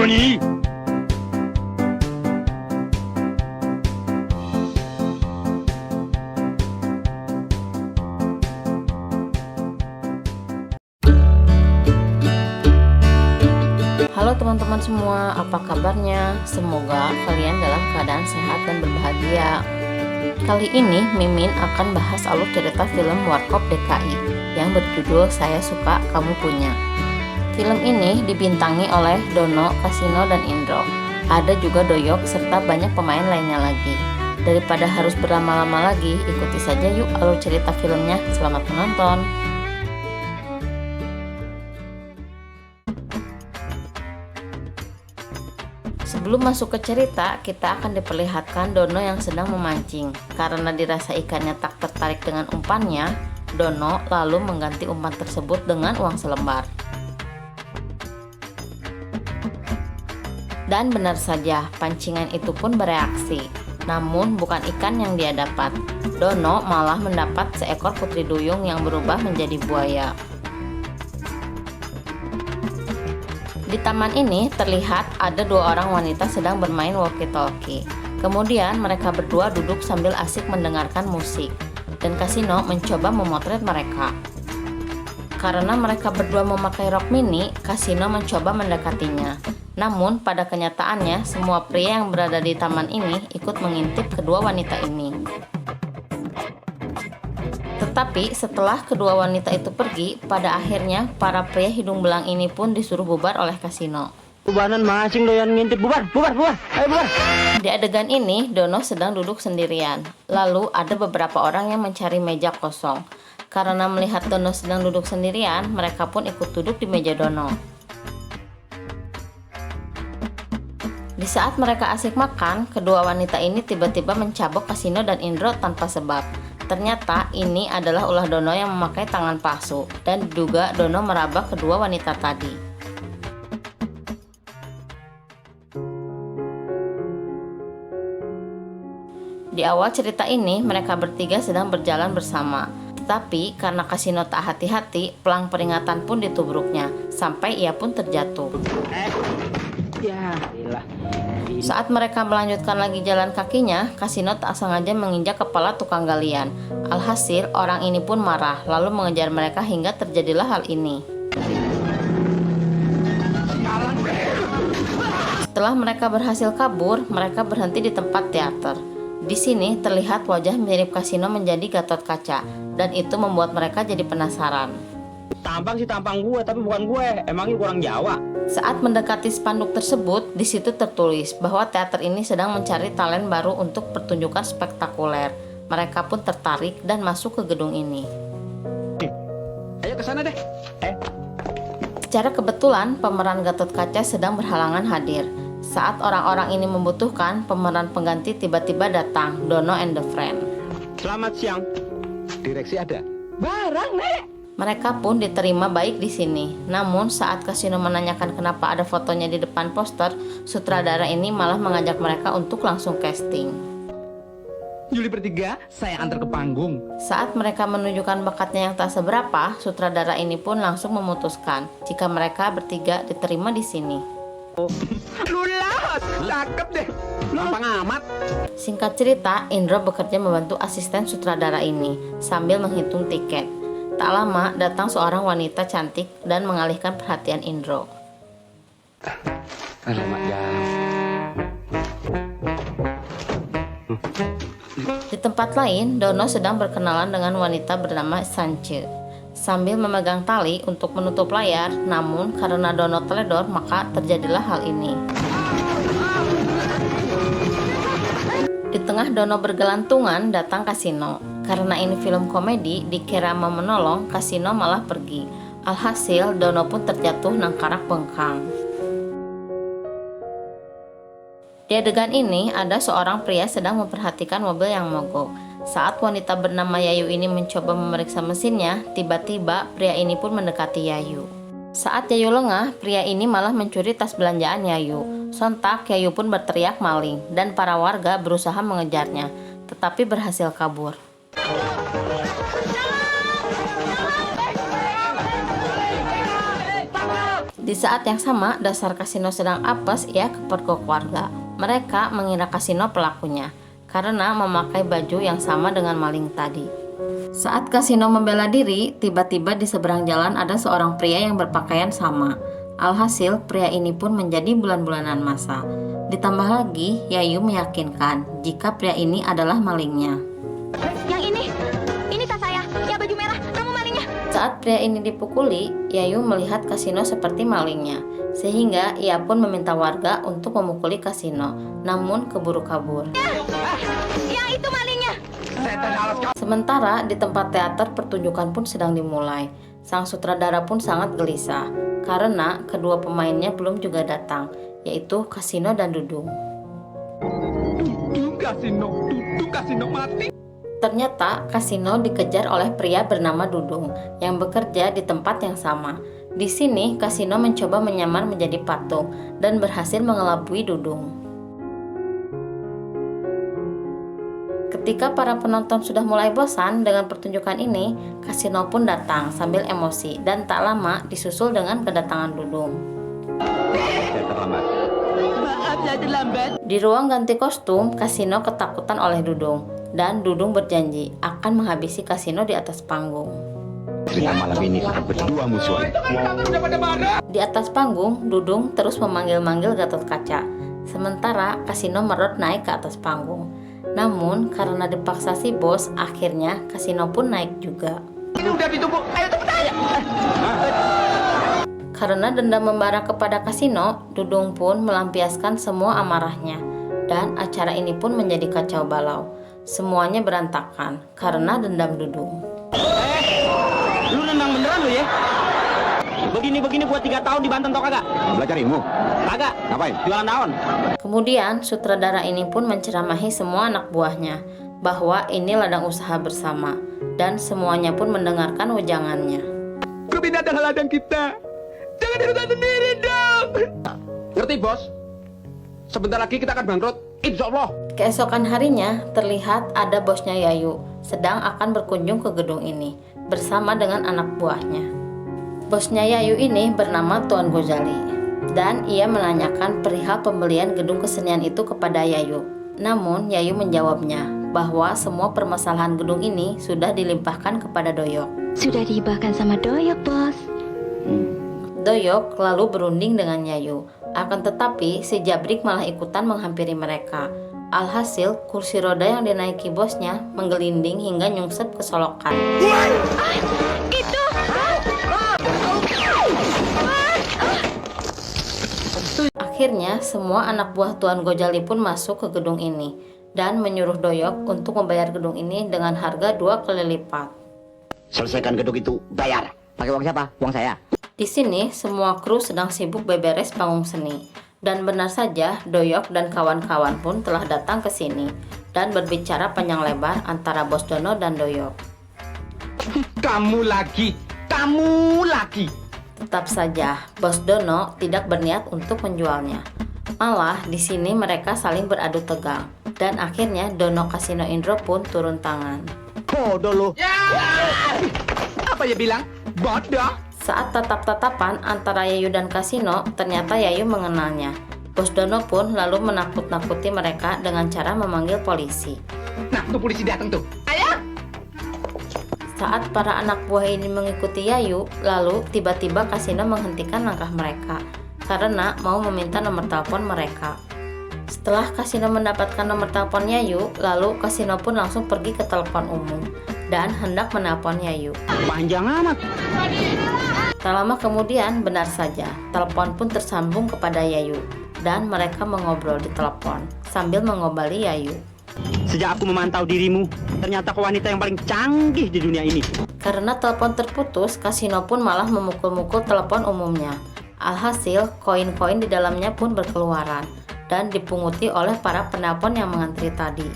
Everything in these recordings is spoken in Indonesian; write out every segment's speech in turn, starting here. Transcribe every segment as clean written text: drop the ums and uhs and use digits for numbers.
何？ Halo teman-teman semua, apa kabarnya? Semoga kalian dalam keadaan sehat dan berbahagia. Kali ini Mimin akan bahas alur cerita film Warkop DKI yang berjudul Saya Suka Kamu Punya. Film ini dibintangi oleh Dono, Kasino, dan Indro. Ada juga Doyok serta banyak pemain lainnya lagi. Daripada harus berlama-lama lagi, ikuti saja yuk alur cerita filmnya. Selamat menonton. Sebelum masuk ke cerita, kita akan diperlihatkan Dono yang sedang memancing. Karena dirasa ikannya tak tertarik dengan umpannya, Dono lalu mengganti umpan tersebut dengan uang selembar. Dan benar saja, pancingan itu pun bereaksi. Namun bukan ikan yang dia dapat. Dono malah mendapat seekor putri duyung yang berubah menjadi buaya. Di taman ini terlihat ada dua orang wanita sedang bermain walkie-talkie. Kemudian mereka berdua duduk sambil asik mendengarkan musik. Dan Kasino mencoba memotret mereka. Karena mereka berdua memakai rok mini, Kasino mencoba mendekatinya. Namun pada kenyataannya semua pria yang berada di taman ini ikut mengintip kedua wanita ini. Tetapi setelah kedua wanita itu pergi, pada akhirnya para pria hidung belang ini pun disuruh bubar oleh Kasino. Bubaran mancing doyan ngintip, bubar, ayo bubar. Di adegan ini, Dono sedang duduk sendirian. Lalu ada beberapa orang yang mencari meja kosong. Karena melihat Dono sedang duduk sendirian, mereka pun ikut duduk di meja Dono. Di saat mereka asik makan, kedua wanita ini tiba-tiba mencabok Kasino dan Indro tanpa sebab. Ternyata ini adalah ulah Dono yang memakai tangan palsu dan diduga Dono meraba kedua wanita tadi. Di awal cerita ini mereka bertiga sedang berjalan bersama. Tetapi karena Kasino tak hati-hati, pelang peringatan pun ditubruknya sampai ia pun terjatuh. Ya, ilah. Saat mereka melanjutkan lagi jalan kakinya, Kasino tak sengaja menginjak kepala tukang galian. Alhasil, orang ini pun marah, lalu mengejar mereka hingga terjadilah hal ini. Setelah mereka berhasil kabur, mereka berhenti di tempat teater. Di sini terlihat wajah mirip Kasino menjadi Gatot Kaca, dan itu membuat mereka jadi penasaran. Tampang sih tampang gue, tapi bukan gue. Emangnya kurang Jawa? Saat mendekati spanduk tersebut, di situ tertulis bahwa teater ini sedang mencari talent baru untuk pertunjukan spektakuler. Mereka pun tertarik dan masuk ke gedung ini. Ayo ke sana deh. Secara kebetulan, pemeran Gatot Kaca sedang berhalangan hadir. Saat orang-orang ini membutuhkan, pemeran pengganti tiba-tiba datang, Dono and the Friend. Selamat siang. Direksi ada. Barang, Nek. Mereka pun diterima baik di sini. Namun saat Kasino menanyakan kenapa ada fotonya di depan poster, sutradara ini malah mengajak mereka untuk langsung casting. Juli bertiga, saya antar ke panggung. Saat mereka menunjukkan bakatnya yang tak seberapa, sutradara ini pun langsung memutuskan jika mereka bertiga diterima di sini. Lulas, cakep deh. Gampang amat. Singkat cerita, Indro bekerja membantu asisten sutradara ini sambil menghitung tiket. Tak lama datang seorang wanita cantik dan mengalihkan perhatian Indro. Alamak ya. Di tempat lain, Dono sedang berkenalan dengan wanita bernama Sance. Sambil memegang tali untuk menutup layar, namun karena Dono teledor maka terjadilah hal ini. Di tengah Dono bergelantungan datang Kasino. Karena ini film komedi, dikira mau menolong, Kasino malah pergi. Alhasil, Dono pun terjatuh nangkarak bengkang. Di adegan ini, ada seorang pria sedang memperhatikan mobil yang mogok. Saat wanita bernama Yayu ini mencoba memeriksa mesinnya, tiba-tiba pria ini pun mendekati Yayu. Saat Yayu lengah, pria ini malah mencuri tas belanjaan Yayu. Sontak, Yayu pun berteriak maling, dan para warga berusaha mengejarnya, tetapi berhasil kabur. Di saat yang sama, dasar kasino sedang apes, ia kepergok warga. Mereka mengira kasino pelakunya karena memakai baju yang sama dengan maling tadi. Saat kasino membela diri, tiba-tiba di seberang jalan ada seorang pria yang berpakaian sama. Alhasil, pria ini pun menjadi bulan-bulanan masa. Ditambah lagi, Yayu meyakinkan jika pria ini adalah malingnya. Yang ini tas saya, ya baju merah, kamu malingnya. Saat pria ini dipukuli, Yayu melihat kasino seperti malingnya, sehingga ia pun meminta warga untuk memukuli kasino, namun keburu kabur. Yang itu malingnya. Sementara di tempat teater pertunjukan pun sedang dimulai. Sang sutradara pun sangat gelisah, karena kedua pemainnya belum juga datang, yaitu Kasino dan Dudung. Dudung kasino mati. Ternyata Kasino dikejar oleh pria bernama Dudung yang bekerja di tempat yang sama. Di sini Kasino mencoba menyamar menjadi patung dan berhasil mengelabui Dudung. Ketika para penonton sudah mulai bosan dengan pertunjukan ini, Kasino pun datang sambil emosi dan tak lama disusul dengan kedatangan Dudung. Saya terlambat. Maaf saya terlambat. Di ruang ganti kostum, Kasino ketakutan oleh Dudung dan Dudung berjanji akan menghabisi Kasino di atas panggung. Kita malam ini akan berdua musuhan. Di atas panggung, Dudung terus memanggil-manggil Gatot Kaca. Sementara Kasino merot naik ke atas panggung. Namun karena dipaksa si bos, akhirnya Kasino pun naik juga. Ini udah ditumpuk, ayo cepet aja. Karena dendam membara kepada Kasino, Dudung pun melampiaskan semua amarahnya. Dan acara ini pun menjadi kacau balau. Semuanya berantakan karena dendam Dudung. Lu nendang beneran lu ya? Begini gua 3 tahun di Banten tau kagak? Belajar ilmu. Kagak. Ngapain? Jualan daun. Kemudian sutradara ini pun menceramahi semua anak buahnya bahwa ini ladang usaha bersama, dan semuanya pun mendengarkan wejangannya. Kebina adalah ladang kita. Jangan dirusak sendiri dong. Ngerti bos? Sebentar lagi kita akan bangkrut. Insya Allah. Keesokan harinya terlihat ada bosnya Yayu sedang akan berkunjung ke gedung ini bersama dengan anak buahnya. Bosnya Yayu ini bernama Tuan Gozali dan ia menanyakan perihal pembelian gedung kesenian itu kepada Yayu. Namun Yayu menjawabnya bahwa semua permasalahan gedung ini sudah dilimpahkan kepada Doyok. Sudah dihibahkan sama Doyok, bos. Doyok lalu berunding dengan Yayu. Akan tetapi si Jabrik malah ikutan menghampiri mereka. Alhasil kursi roda yang dinaiki bosnya menggelinding hingga nyungsep ke solokan. Itu. Akhirnya semua anak buah Tuan Gojali pun masuk ke gedung ini dan menyuruh Doyok untuk membayar gedung ini dengan harga 2 kali lipat. Selesaikan gedung itu, bayar. Pakai uang siapa? Uang saya. Di sini semua kru sedang sibuk beberes panggung seni. Dan benar saja Doyok dan kawan-kawan pun telah datang ke sini dan berbicara panjang lebar antara Bos Dono dan Doyok. Kamu lagi. Tetap saja Bos Dono tidak berniat untuk menjualnya. Malah di sini mereka saling beradu tegang dan akhirnya Dono Kasino Indro pun turun tangan. Bodoh lo. Ya. Apa ya bilang? Bodoh. Saat tatap-tatapan antara Yayu dan Kasino, ternyata Yayu mengenalnya. Bos Dono pun lalu menakut-nakuti mereka dengan cara memanggil polisi. Nah, tuh polisi datang tuh. Ayo. Saat para anak buah ini mengikuti Yayu, lalu tiba-tiba Kasino menghentikan langkah mereka karena mau meminta nomor telepon mereka. Setelah Kasino mendapatkan nomor telepon Yayu, lalu Kasino pun langsung pergi ke telepon umum dan hendak menelpon Yayu. Panjang amat. Tak lama kemudian, benar saja, telepon pun tersambung kepada Yayu dan mereka mengobrol di telepon sambil mengobali Yayu. Sejak aku memantau dirimu, ternyata kau wanita yang paling canggih di dunia ini. Karena telepon terputus, Kasino pun malah memukul-mukul telepon umumnya. Alhasil, koin-koin di dalamnya pun berkeluaran dan dipunguti oleh para penelpon yang mengantri tadi.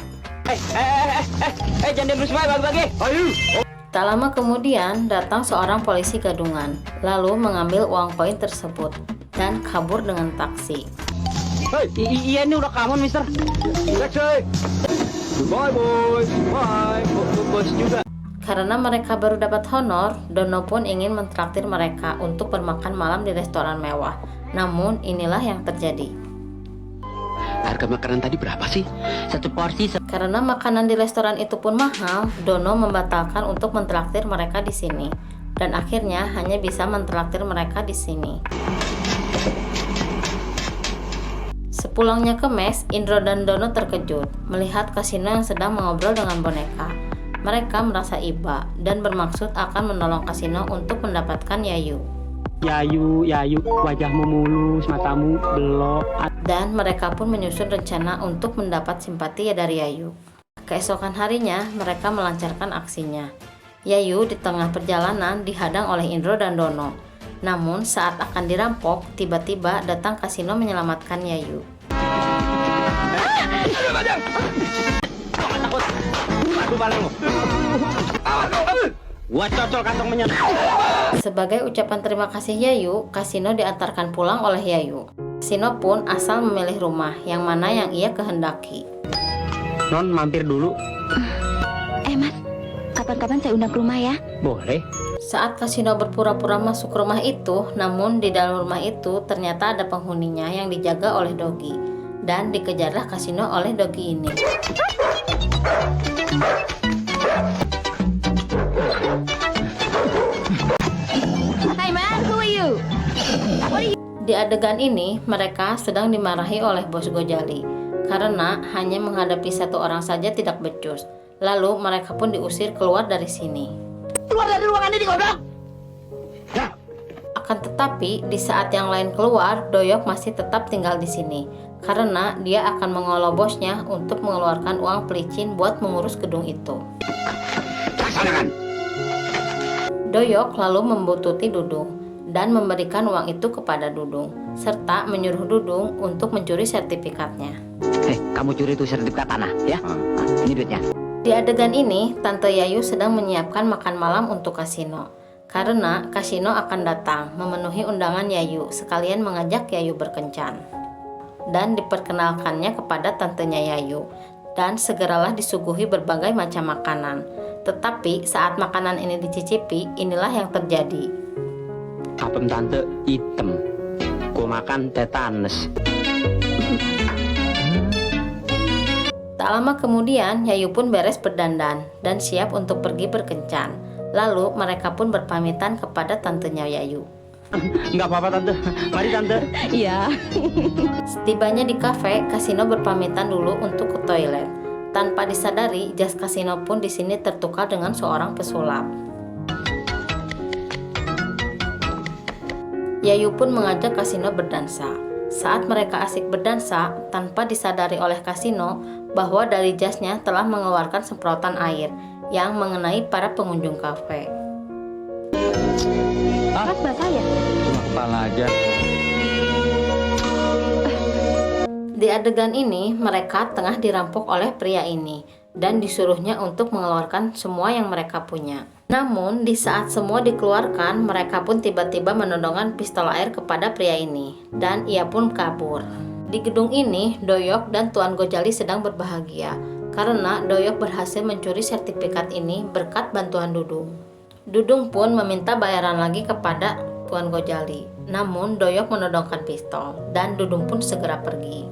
Jangan diberi semua bagi-bagi. Ayo. Tak lama kemudian datang seorang polisi gadungan, lalu mengambil uang koin tersebut dan kabur dengan taksi. Iya ini udah kamu, Mister. Taxi. Goodbye, boys. Bye. Bos juga. Karena mereka baru dapat honor, Dono pun ingin mentraktir mereka untuk bermakan malam di restoran mewah. Namun inilah yang terjadi. Harga makanan tadi berapa sih? Satu porsi Karena makanan di restoran itu pun mahal, Dono membatalkan untuk mentraktir mereka di sini. Dan akhirnya hanya bisa mentraktir mereka di sini. Sepulangnya ke mes, Indro dan Dono terkejut melihat Kasino yang sedang mengobrol dengan boneka. Mereka merasa iba dan bermaksud akan menolong Kasino untuk mendapatkan Yayu. Yayu, wajahmu mulus, matamu belok. Dan mereka pun menyusun rencana untuk mendapat simpati dari Yayu. Keesokan harinya, mereka melancarkan aksinya. Yayu di tengah perjalanan dihadang oleh Indro dan Dono. Namun saat akan dirampok, tiba-tiba datang Kasino menyelamatkan Yayu. Aduh, balengmu. Gua cocol kantongnya. Sebagai ucapan terima kasih Yayu, Kasino diantarkan pulang oleh Yayu. Kasino pun asal memilih rumah yang mana yang ia kehendaki. Non, mampir dulu. Mas, kapan-kapan saya undang ke rumah ya. Boleh. Saat Kasino berpura-pura masuk rumah itu, namun di dalam rumah itu ternyata ada penghuninya yang dijaga oleh Dogi. Dan dikejarlah Kasino oleh Dogi ini. Hey man, who are you? Di adegan ini, mereka sedang dimarahi oleh bos Gojali karena hanya menghadapi satu orang saja tidak becus. Lalu mereka pun diusir keluar dari sini. Keluar dari ruangan ini, kodok! Ya. Akan tetapi, di saat yang lain keluar, Doyok masih tetap tinggal di sini karena dia akan mengolok bosnya untuk mengeluarkan uang pelicin buat mengurus gedung itu. Laksanakan! Doyok lalu membututi Dudung dan memberikan uang itu kepada Dudung, serta menyuruh Dudung untuk mencuri sertifikatnya. Kamu curi itu sertifikat tanah, ya? Ini duitnya. Di adegan ini, Tante Yayu sedang menyiapkan makan malam untuk Kasino. Karena Kasino akan datang memenuhi undangan Yayu, sekalian mengajak Yayu berkencan. Dan diperkenalkannya kepada tantenya Yayu. Dan segeralah disuguhi berbagai macam makanan. Tetapi saat makanan ini dicicipi, inilah yang terjadi. Apem tante hitam. Gua makan tetanus. Tak lama kemudian, Yayu pun beres berdandan dan siap untuk pergi berkencan. Lalu mereka pun berpamitan kepada tantenya Yayu. Nggak apa-apa tante. Mari tante. Iya. Setibanya di kafe, Kasino berpamitan dulu untuk ke toilet. Tanpa disadari, jas Kasino pun di sini tertukar dengan seorang pesulap. Yayu pun mengajak Kasino berdansa. Saat mereka asik berdansa, tanpa disadari oleh Kasino bahwa dari jasnya telah mengeluarkan semprotan air yang mengenai para pengunjung kafe. Mas basah ya? Cuma kepala aja. Di adegan ini, mereka tengah dirampok oleh pria ini dan disuruhnya untuk mengeluarkan semua yang mereka punya. Namun, di saat semua dikeluarkan, mereka pun tiba-tiba menodongkan pistol air kepada pria ini, dan ia pun kabur. Di gedung ini, Doyok dan Tuan Gojali sedang berbahagia, karena Doyok berhasil mencuri sertifikat ini berkat bantuan Dudung. Dudung pun meminta bayaran lagi kepada Tuan Gojali, namun Doyok menodongkan pistol, dan Dudung pun segera pergi.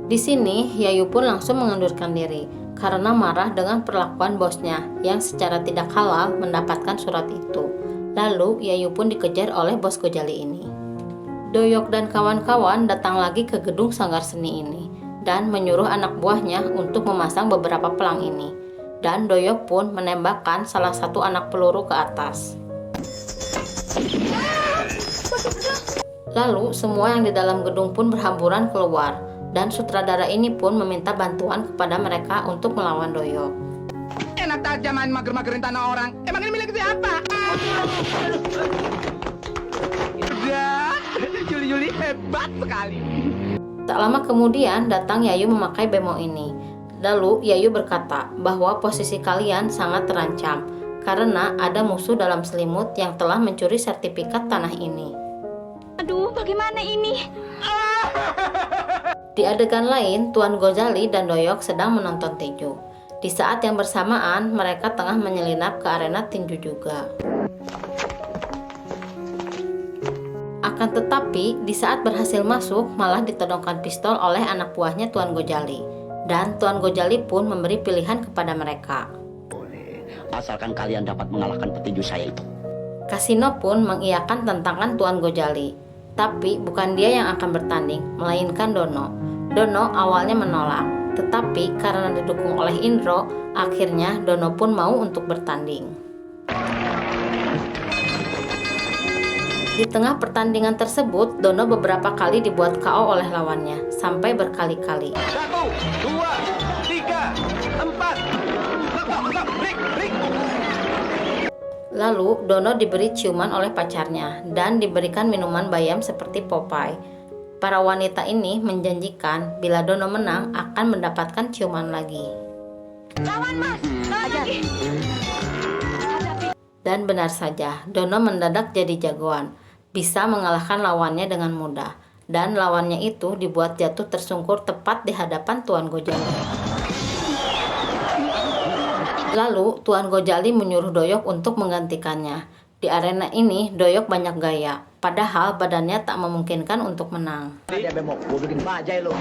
Di sini, Yayu pun langsung mengundurkan diri karena marah dengan perlakuan bosnya yang secara tidak halal mendapatkan surat itu. Lalu, Yayu pun dikejar oleh bos Gojali ini. Doyok dan kawan-kawan datang lagi ke gedung sanggar seni ini dan menyuruh anak buahnya untuk memasang beberapa pelang ini. Dan Doyok pun menembakkan salah satu anak peluru ke atas. Lalu, semua yang di dalam gedung pun berhamburan keluar. Dan sutradara ini pun meminta bantuan kepada mereka untuk melawan Doyok. Enak aja main mager-magerin tanah orang. Emang ini milik siapa? Udah, Juli hebat sekali. Tak lama kemudian datang Yayu memakai bemo ini. Lalu Yayu berkata bahwa posisi kalian sangat terancam karena ada musuh dalam selimut yang telah mencuri sertifikat tanah ini. Aduh, bagaimana ini? Di adegan lain, Tuan Gozali dan Doyok sedang menonton tinju. Di saat yang bersamaan, mereka tengah menyelinap ke arena tinju juga. Akan tetapi, di saat berhasil masuk, malah ditodongkan pistol oleh anak buahnya Tuan Gozali. Dan Tuan Gozali pun memberi pilihan kepada mereka. Asalkan kalian dapat mengalahkan petinju saya itu. Kasino pun mengiyakan tantangan Tuan Gozali. Tapi bukan dia yang akan bertanding, melainkan Dono. Dono awalnya menolak, tetapi karena didukung oleh Indro, akhirnya Dono pun mau untuk bertanding. Di tengah pertandingan tersebut, Dono beberapa kali dibuat KO oleh lawannya, sampai berkali-kali. 1, 2, 3, 4. Break. Lalu, Dono diberi ciuman oleh pacarnya dan diberikan minuman bayam seperti Popeye. Para wanita ini menjanjikan bila Dono menang akan mendapatkan ciuman lagi. Lawan mas, lawan lagi. Dan benar saja, Dono mendadak jadi jagoan, bisa mengalahkan lawannya dengan mudah. Dan lawannya itu dibuat jatuh tersungkur tepat di hadapan Tuan Gozali. Lalu, Tuan Gozali menyuruh Doyok untuk menggantikannya. Di arena ini, Doyok banyak gaya, padahal badannya tak memungkinkan untuk menang. Dia bemok, gua bikin bajai lo.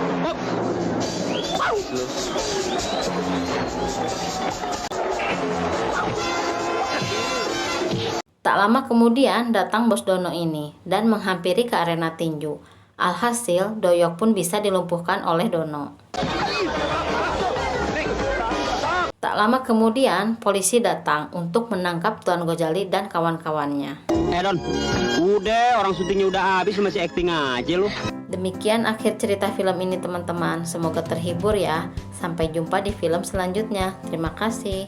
Tak lama kemudian datang bos Dono ini dan menghampiri ke arena tinju. Alhasil, Doyok pun bisa dilumpuhkan oleh Dono. Tak lama kemudian, polisi datang untuk menangkap Tuan Gozali dan kawan-kawannya. Don, udah orang syutingnya udah habis, lu masih acting aja lu. Demikian akhir cerita film ini teman-teman. Semoga terhibur ya. Sampai jumpa di film selanjutnya. Terima kasih.